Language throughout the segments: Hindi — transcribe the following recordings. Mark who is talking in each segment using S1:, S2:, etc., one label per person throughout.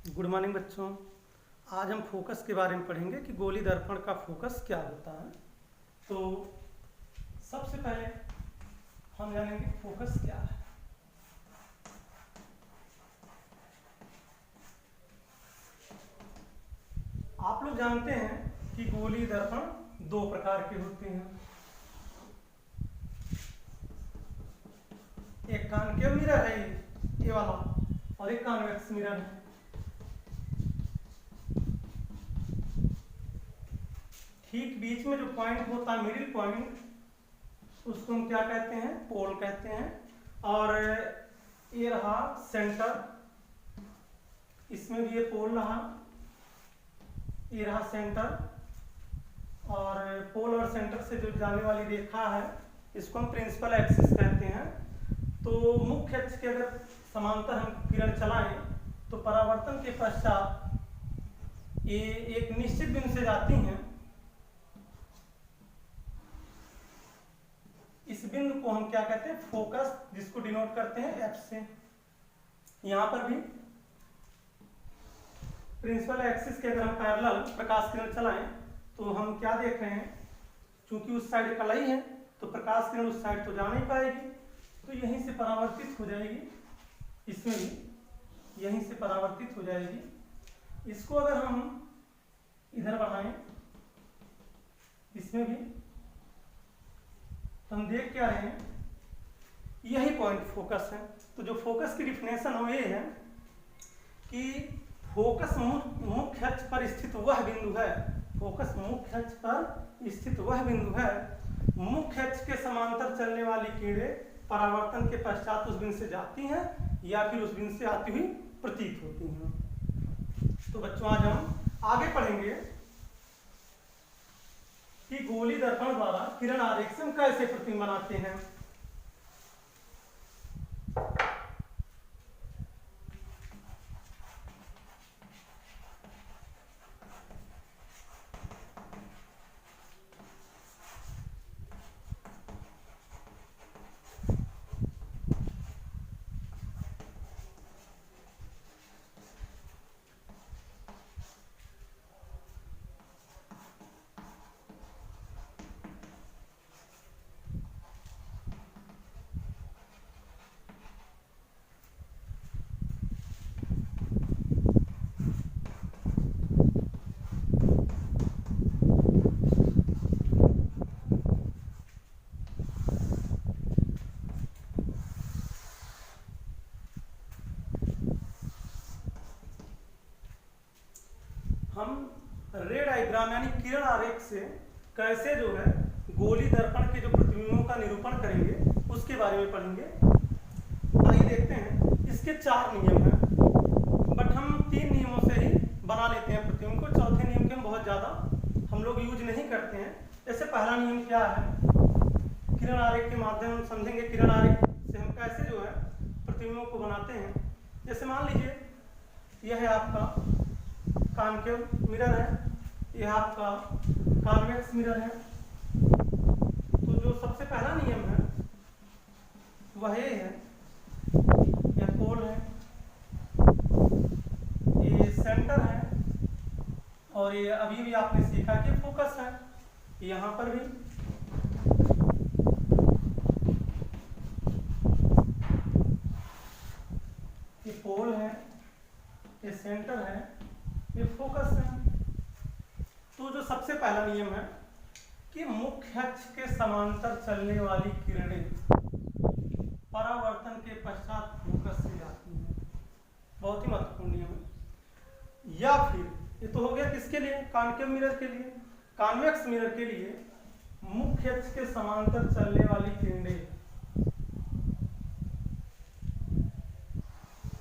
S1: गुड मॉर्निंग बच्चों। आज हम फोकस के बारे में पढ़ेंगे कि गोली दर्पण का फोकस क्या होता है। तो सबसे पहले हम जानेंगे फोकस क्या है। आप लोग जानते हैं कि गोली दर्पण दो प्रकार के होते हैं, एक कॉनकेव मिरर है ये वाला और एक कॉन्वेक्स मिरर है। ठीक बीच में जो पॉइंट होता है मिडिल पॉइंट, उसको हम क्या कहते हैं? पोल कहते हैं। और ये रहा सेंटर, इसमें भी ये पोल रहा, ये रहा सेंटर। और पोल और सेंटर से जो जाने वाली रेखा है इसको हम प्रिंसिपल एक्सिस कहते हैं। तो मुख्य अक्ष के अगर समांतर हम किरण चलाएं तो परावर्तन के पश्चात ये एक निश्चित बिंदु से जाती हैं। इस बिंदु को हम क्या कहते हैं? फोकस, जिसको डिनोट करते हैं एफ से। यहां पर भी प्रिंसिपल एक्सिस के अगर हम पैरेलल प्रकाश किरण चलाएं तो हम क्या देख रहे हैं? चूंकि उस साइड कलई है तो प्रकाश किरण उस साइड तो जा नहीं पाएगी, तो यहीं से परावर्तित हो जाएगी। इसमें भी यहीं से परावर्तित हो जाएगी। इसको अगर हम इधर बढ़ाएं, इसमें भी हम देख क्या रहे हैं? यही पॉइंट फोकस है। तो जो फोकस की डिफिनेशन हो ये है कि फोकस मुख्य अक्ष पर स्थित वह बिंदु है, फोकस मुख्य अक्ष पर स्थित वह बिंदु है, मुख्य अक्ष के समांतर चलने वाली किरणें परावर्तन के पश्चात उस बिंदु से जाती हैं या फिर उस बिंदु से आती हुई प्रतीत होती हैं। तो बच्चों आज हम आगे पढ़ेंगे कि गोली दर्पण द्वारा किरण आरेख से हम कैसे प्रतिबिंब बनाते हैं। हम रे डायग्राम यानी किरण आरेख से कैसे जो है गोली दर्पण के जो प्रतिबिंबों का निरूपण करेंगे उसके बारे में पढ़ेंगे। आइए देखते हैं। इसके 4 नियम हैं, बट हम 3 नियमों से ही बना लेते हैं प्रतिबिंब को। चौथे नियम के हम बहुत ज्यादा हम लोग यूज नहीं करते हैं। जैसे पहला नियम क्या है? किरण आरेख के माध्यम हम समझेंगे किरण आरेख से हम कैसे जो है प्रतिबिंबों को बनाते हैं। जैसे मान लीजिए यह है आपका कॉनकेव मिरर है, यह आपका कॉन्वेक्स मिरर है। तो जो सबसे पहला नियम है वह ये है, यह पोल है, ये सेंटर है और ये अभी भी आपने सीखा कि फोकस है। यहां पर भी ये पोल है, ये सेंटर है, ये फोकस है। तो जो सबसे पहला नियम है कि मुख्य अक्ष के समांतर चलने वाली किरणें परावर्तन के पश्चात फोकस से जाती हैं, बहुत ही महत्वपूर्ण नियम है। या फिर ये तो हो गया किसके लिए? कॉनकेव मिरर के लिए। कॉन्वेक्स मिरर के लिए मुख्य अक्ष के समांतर चलने वाली किरणें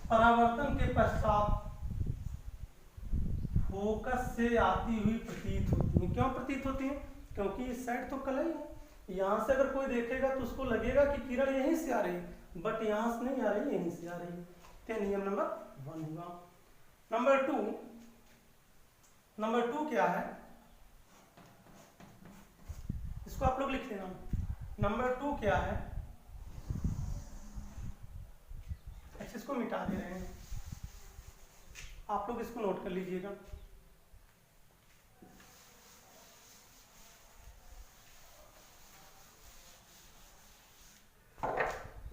S1: परावर्तन के पश्चात फोकस से आती हुई प्रतीत होती है। क्यों प्रतीत होती है? क्योंकि इस साइड तो कलई है। यहां से अगर कोई देखेगा तो उसको लगेगा कि किरण यहीं से आ रही है, बट यहां से नहीं आ रही, यहीं से आ रही है। तो नियम नंबर 1 हुआ। नंबर 2 क्या है? इसको आप लोग लिख लेना। नंबर 2 क्या है? अच्छा, इसको मिटा दे रहे हैं। आप लोग इसको नोट कर लीजिएगा।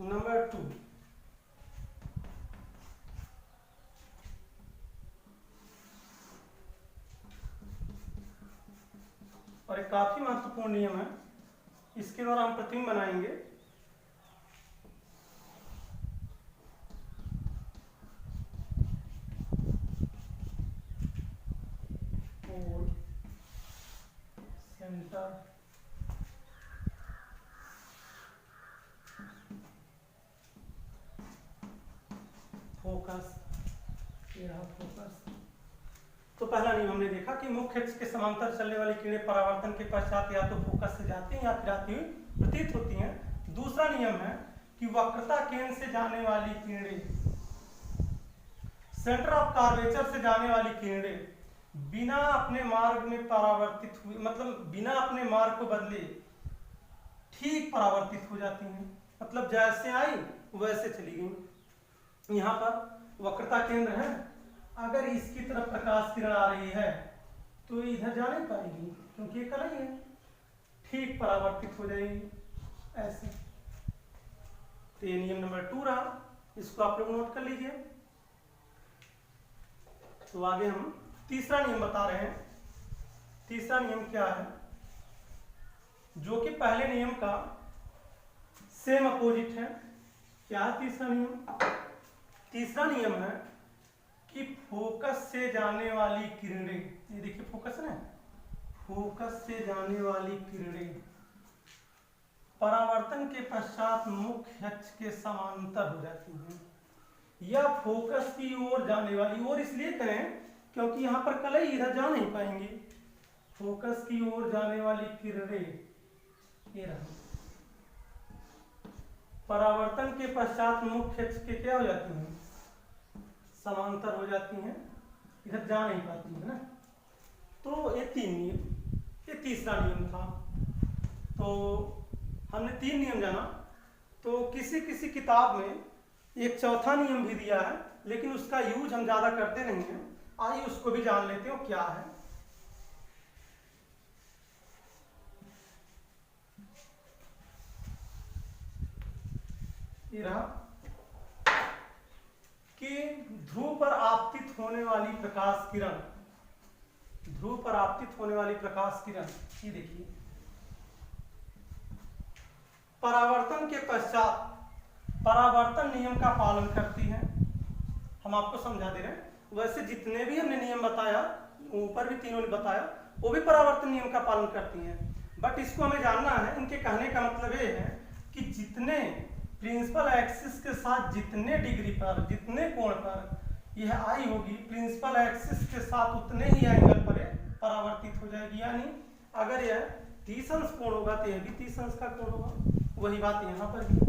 S1: नंबर 2, और एक काफी महत्वपूर्ण नियम है, इसके द्वारा हम प्रतिबिंब बनाएंगे। सेंटर फोकस, ये रहा फोकस। तो पहला नियम हमने देखा कि मुख्य अक्ष के समांतर चलने वाली किरणें परावर्तन के पश्चात या तो फोकस से जाती हैं या फिर आती हुई प्रतीत होती हैं। दूसरा नियम है कि वक्रता केंद्र से जाने वाली किरणें, सेंटर ऑफ कर्वेचर से जाने वाली किरणें बिना अपने मार्ग में परावर्तित हुई, मतलब बिना अपने मार्ग को बदले ठीक परावर्तित हो जाती हैं। मतलब जैसे आई वैसे चली गई। यहाँ पर वक्रता केंद्र है, अगर इसकी तरफ प्रकाश किरण आ रही है तो इधर जा नहीं पाएगी क्योंकि ये कला ही है, ठीक परावर्तित हो जाएगी ऐसे। तो ये नियम नंबर 2 रहा, इसको आप लोग नोट कर लीजिए। तो आगे हम तीसरा नियम बता रहे हैं। तीसरा नियम क्या है, जो कि पहले नियम का सेम अपोजिट है। क्या है तीसरा नियम? तीसरा नियम है कि फोकस से जाने वाली किरणें, ये देखिए फोकस है ना, फोकस से जाने वाली किरणें परावर्तन के पश्चात मुख्य अक्ष के समांतर हो जाती हैं। या फोकस की ओर जाने वाली, और इसलिए करें क्योंकि यहां पर कलई इधर जा नहीं पाएंगे। फोकस की ओर जाने वाली किरणें ये रहा, परावर्तन के पश्चात मुख्य अक्ष के क्या हो जाती हैं, समांतर हो जाती हैं, इधर जा नहीं पाती है ना। तो ये 3 नियम, ये तीसरा नियम था। तो हमने 3 नियम जाना। तो किसी किसी किताब में एक चौथा नियम भी दिया है, लेकिन उसका यूज हम ज्यादा करते नहीं हैं। आइए उसको भी जान लेते हो क्या है। ये रहा कि ध्रुव पर आपतित होने वाली प्रकाश किरण, ध्रुव पर आपतित होने वाली प्रकाश किरण, ये देखिए परावर्तन के पश्चात परावर्तन नियम का पालन करती है। हम आपको समझा दे रहे हैं। वैसे जितने भी हमने नियम बताया, ऊपर भी तीनों ने बताया, वो भी परावर्तन नियम का पालन करती हैं। बट इसको हमें जानना है, इनके कहने का मतलब ये है कि जितने प्रिंसिपल एक्सिस के साथ जितने डिग्री पर, जितने कोण पर यह आई होगी, प्रिंसिपल एक्सिस के साथ उतने ही एंगल पर परावर्तित हो जाएगी। यानी अगर यह 30 अंश कोण होगा तो यह भी 30 अंश का कोण होगा। वही बात यहाँ पर भी।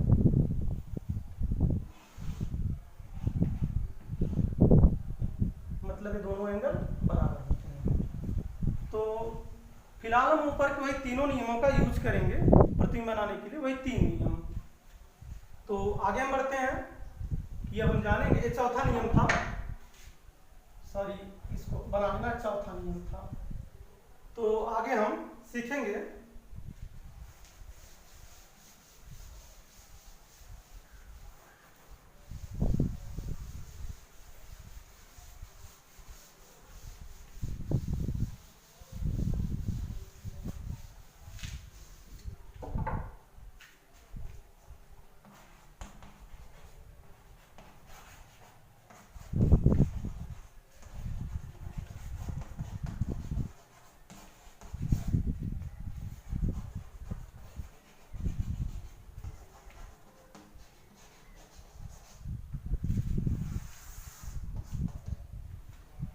S1: मतलब ये दोनों एंगल बराबर होते हैं। तो फिलहाल हम ऊपर के वही तीनों नियमों का यूज करेंगे प्रतिबिंब बनाने के लिए, वही 3 नियम। तो आगे हम बढ़ते हैं कि अब हम जानेंगे, ये चौथा नियम था, सॉरी इसको बनाना चौथा नियम था। तो आगे हम सीखेंगे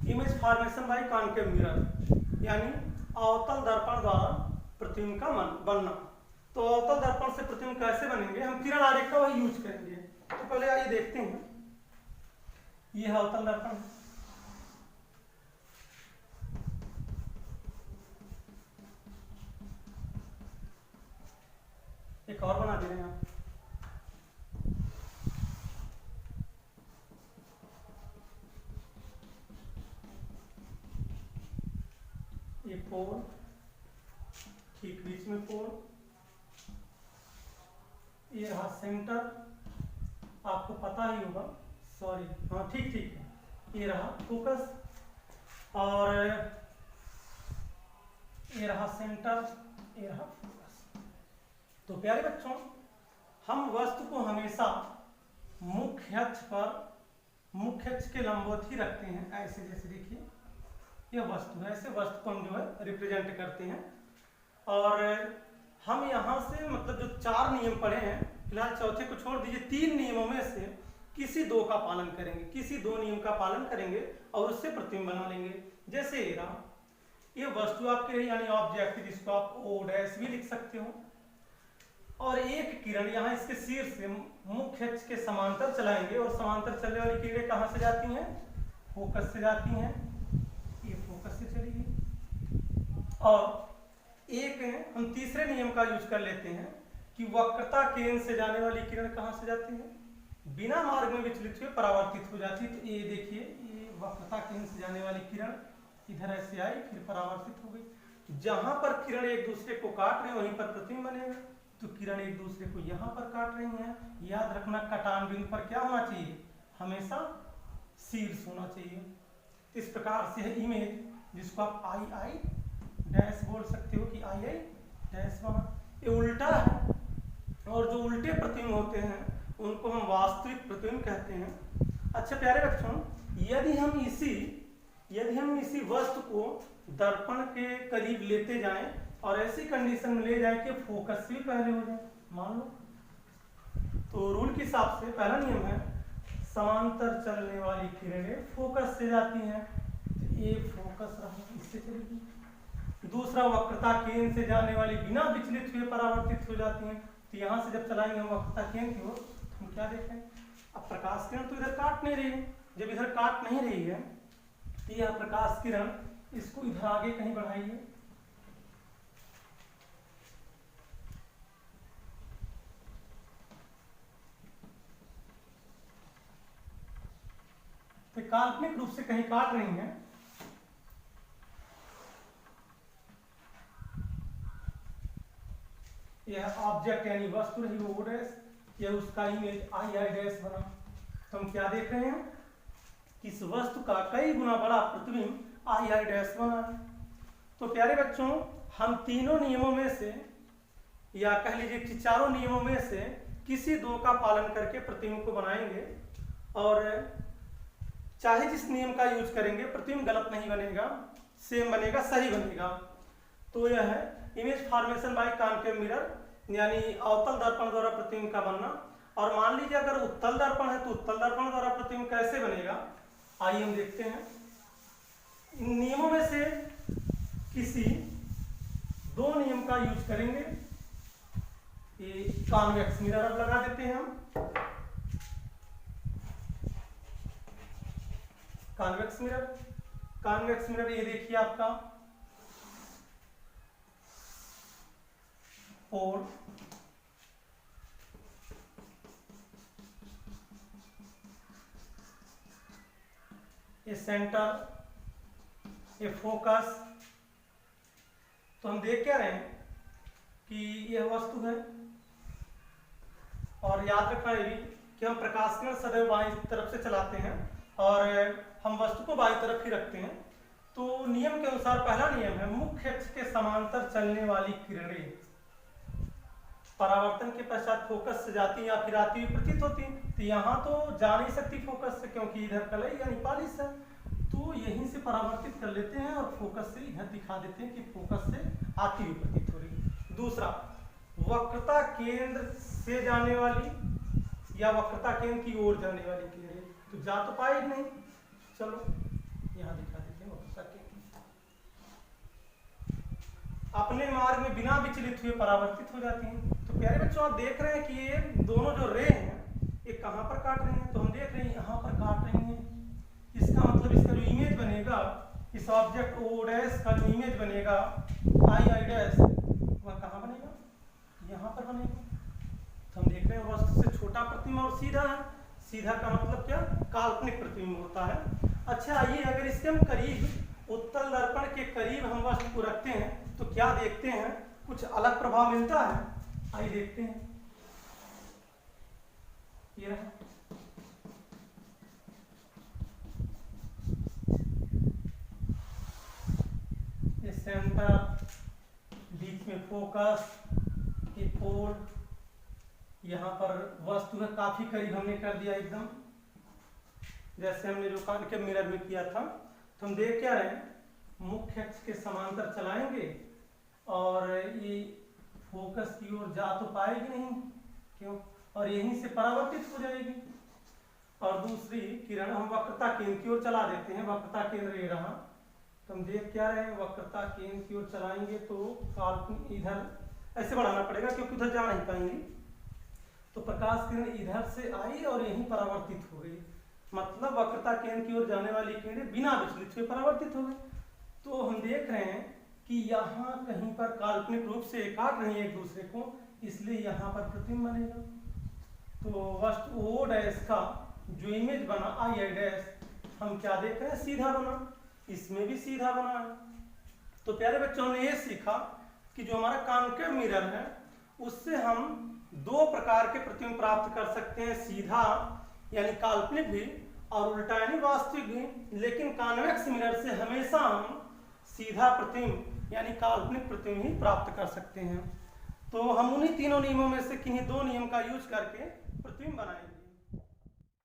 S1: image formation by concave mirror, यानी अवतल दर्पण द्वारा प्रतिबिंब का बनना। तो अवतल दर्पण से प्रतिबिंब कैसे बनेंगे, हम किरण आरेख का वही यूज करेंगे। तो पहले आइए देखते हैं, ये है अवतल दर्पण। एक और बना दे रहे हैं आप। ये पोल, ठीक बीच में पोल, ये रहा सेंटर, आपको पता ही होगा, सॉरी हाँ ठीक ठीक है, ये रहा फोकस, और ये रहा सेंटर, ये रहा फोकस। तो प्यारे बच्चों, हम वस्तु को हमेशा मुख्य अक्ष के लंबवत ही रखते हैं, ऐसे जैसे देखिए यह वस्तु है, ऐसे वस्तु को हम जो है रिप्रेजेंट करते हैं। और हम यहाँ से मतलब जो 4 नियम पढ़े हैं, फिलहाल चौथे को छोड़ दीजिए, 3 नियमों में से किसी 2 का पालन करेंगे, किसी 2 नियम का पालन करेंगे और उससे प्रतिबिंब बना लेंगे। जैसे ये वस्तु आपके रही, यानी ऑब्जेक्ट, जिसको आप ओ डैश भी लिख सकते हो, और एक किरण यहाँ इसके शीर्ष से मुख्य अक्ष के समांतर चलाएंगे, और समांतर चलने वाली किरणें कहाँ से जाती हैं? फोकस से जाती हैं, ये फोकस से चलेगी। और एक हम तीसरे नियम का यूज कर लेते हैं कि वक्रता केंद्र से जाने वाली किरण कहाँ से जाती है? बिना मार्ग में विचलित हुए परावर्तित हो जाती है। तो ये देखिए, ये वक्रता केंद्र से जाने वाली किरण इधर ऐसे आई, फिर परावर्तित हो गई। जहां पर किरण एक दूसरे को काट रहे हैं वहीं पर प्रतिबिंब बनेगा। तो किरण एक दूसरे को यहाँ पर काट रही हैं, याद रखना कटान बिंदु पर क्या होना चाहिए? हमेशा शीर्ष होना चाहिए। इस प्रकार से है इमेज, जिसको आप आई डैश बोल सकते हो कि आई डैश बना। ये उल्टा है, और जो उल्टे प्रतिबिंब होते हैं उनको हम वास्तविक प्रतिबिंब कहते हैं। अच्छा प्यारे बच्चों, यदि हम इसी वस्तु को दर्पण के करीब लेते जाएं और ऐसी कंडीशन में ले जाएं कि फोकस भी पहले हो जाए, मान लो, तो रूल के हिसाब से पहला नियम है समांतर चलने वाली किरणें फोकस से जाती हैं, तो ये फोकस रहा, इससे चलेगी। दूसरा, वक्रता केंद्र से जाने वाली बिना विचलित हुए परावर्तित हो जाती हैं, तो यहाँ से जब चलाएंगे हम वक्रता केंद्र की ओर, हम क्या देखें? अब प्रकाश किरण तो इधर काट नहीं रही है, जब इधर काट नहीं रही है तो यह प्रकाश किरण इसको इधर आगे कहीं बढ़ाइए, तो काल्पनिक रूप से कहीं काट रही है। यह ऑब्जेक्ट यानी वस्तु रही वो डैश, यह उसका इमेज आई डैश बना। तो हम क्या देख रहे हैं? इस वस्तु का कई गुना बड़ा प्रतिबिंब आई डैश बना है। तो प्यारे बच्चों, हम तीनों नियमों में से, या कह लीजिए कि चारों नियमों में से किसी 2 का पालन करके प्रतिबिंब को बनाएंगे, और चाहे जिस नियम का यूज करेंगे प्रतिबिंब गलत नहीं बनेगा, सेम बनेगा, सही बनेगा। तो यह है image formation by concave mirror, यानी अवतल दर्पण द्वारा प्रतिबिंब का बनना। और मान लीजिए अगर उत्तल दर्पण है तो उत्तल दर्पण द्वारा प्रतिबिंब कैसे बनेगा, आइए हम देखते हैं। इन नियमों में से किसी 2 नियम का यूज करेंगे। ये कॉन्वेक्स मिरर अब लगा देते हैं हम। कॉन्वेक्स मिरर ये देखिए आपका पोल, ये सेंटर, ये फोकस। तो हम देख क्या रहे हैं कि यह वस्तु है, और याद रखना ये भी कि हम प्रकाश किरण सदैव बाईं तरफ से चलाते हैं और हम वस्तु को बाईं तरफ ही रखते हैं। तो नियम के अनुसार पहला नियम है मुख्य अक्ष के समांतर चलने वाली किरणें परावर्तन के पश्चात फोकस से जाती या फिर आती हुई प्रतीत होती। तो यहाँ तो जा नहीं सकती फोकस से, क्योंकि इधर कलई यानी पॉलिश है, तो यहीं से परावर्तित कर लेते हैं और फोकस से इधर दिखा देते हैं कि फोकस से आती हुई प्रतीत हो रही है। दूसरा, वक्रता केंद्र से जाने वाली या वक्रता केंद्र की ओर जाने वाली किरणें, तो जा तो पाए नहीं, चलो यहाँ दिखा देते हैं वक्रता केंद्र, अपने मार्ग में बिना विचलित हुए परावर्तित हो जाती हैं। तो प्यारे बच्चों, आप देख रहे हैं कि ये दोनों जो रे हैं ये कहाँ पर काट रही हैं, तो हम देख रहे हैं यहाँ पर काट रही हैं। इसका मतलब इसका जो इमेज बनेगा, इस ऑब्जेक्ट ओ डैश का जो इमेज बनेगा आई डैश, वह कहाँ बनेगा? यहाँ पर बनेगा। तो हम देख रहे हैं वस्तु से छोटा प्रतिबिंब और सीधा है। सीधा का मतलब क्या? काल्पनिक प्रतिबिंब होता है। अच्छा, आइए अगर इसके हम करीब उत्तल दर्पण के करीब हम वस्तु को रखते हैं तो क्या देखते हैं, कुछ अलग प्रभाव मिलता है। आइए देखते हैं। ये रहा, ये सेंटर, बीच में फोकस, ये फोल्ड, यहाँ पर वस्तु है काफी करीब हमने कर दिया एकदम, जैसे हमने जो कान के मिरर में किया था। तो हम देख क्या रहे हैं, मुख्य अक्ष के समांतर चलाएंगे और ये फोकस की ओर जा तो पाएगी नहीं, क्यों, और यहीं से परावर्तित हो जाएगी। और दूसरी किरण हम वक्रता केंद्र की ओर चला देते हैं, वक्रता केंद्र ये रहा। तो हम देख क्या रहे हैं, वक्रता केंद्र की ओर चलाएंगे तो काल्पनिक इधर ऐसे बढ़ाना पड़ेगा क्योंकि उधर जा नहीं पाएंगे। तो प्रकाश किरण इधर से आई और यहीं परावर्तित हो गई, मतलब वक्रता केंद्र की ओर जाने वाली किरणें बिना विचलित हुए परावर्तित हो गई। तो हम देख रहे हैं कि यहाँ कहीं पर काल्पनिक रूप से काट रही है एक दूसरे को, इसलिए यहाँ पर प्रतिबिंब बनेगा। तो वस्तु ओ डैश का जो इमेज बना आई आई डैश, हम क्या देख रहे हैं, सीधा बना, इसमें भी सीधा बना है। तो प्यारे बच्चों, ने ये सीखा कि जो हमारा कॉन्केव मिरर है उससे हम दो प्रकार के प्रतिबिंब प्राप्त कर सकते हैं, सीधा यानी काल्पनिक भी और उल्टा यानी वास्तविक भी। लेकिन कॉन्वेक्स मिरर से हमेशा हम सीधा प्रतिबिंब यानी काल्पनिक प्रतिबिंब ही प्राप्त कर सकते हैं। तो हम उन्हीं तीनों नियमों में से किन्हीं दो नियम का यूज करके प्रतिबिंब बनाएंगे।